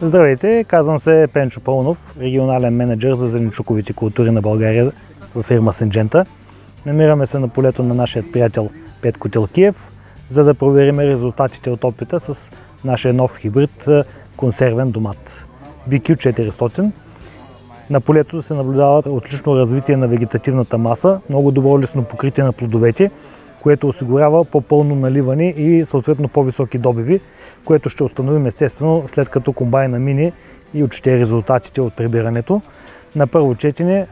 Здравейте, казвам се Пенчо Пълнов, регионален менеджер за зеленчуковите култури на България във фирма Синджента. Намираме се на полето на нашия приятел Петко Телкиев, за да проверим резултатите от опита с нашия нов хибрид консервен домат BQ400. На полето се наблюдава отлично развитие на вегетативната маса, много добро лесно покритие на плодовете, което осигурява по-пълно наливане и съответно по-високи добиви, което ще установим естествено след като комбайна мине и отчете резултатите от прибирането. На първо четене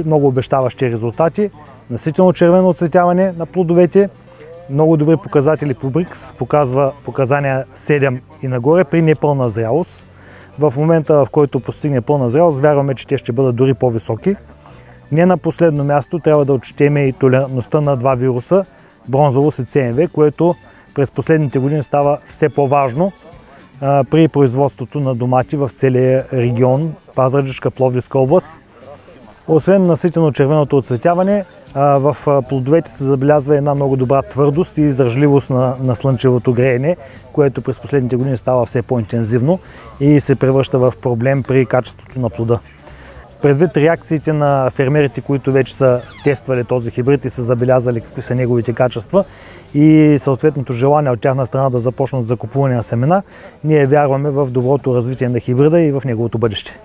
много обещаващи резултати, наситено червено оцветяване на плодовете, много добри показатели по БРИКС, показва показания 7 и нагоре при непълна зрялост. В момента, в който постигне пълна зрялост, вярваме, че те ще бъдат дори по-високи. Не на последно място трябва да отчетем и толерантността на два вируса, бронзовост и ЦМВ, което през последните години става все по-важно при производството на домати в целия регион Пазарджишка, Пловдивска област. Освен наситено червеното оцветяване, в плодовете се забелязва една много добра твърдост и издържливост на слънчевото греене, което през последните години става все по-интензивно и се превръща в проблем при качеството на плода. Предвид реакциите на фермерите, които вече са тествали този хибрид и са забелязали какви са неговите качества и съответното желание от тяхна страна да започнат закупуване на семена, ние вярваме в доброто развитие на хибрида и в неговото бъдеще.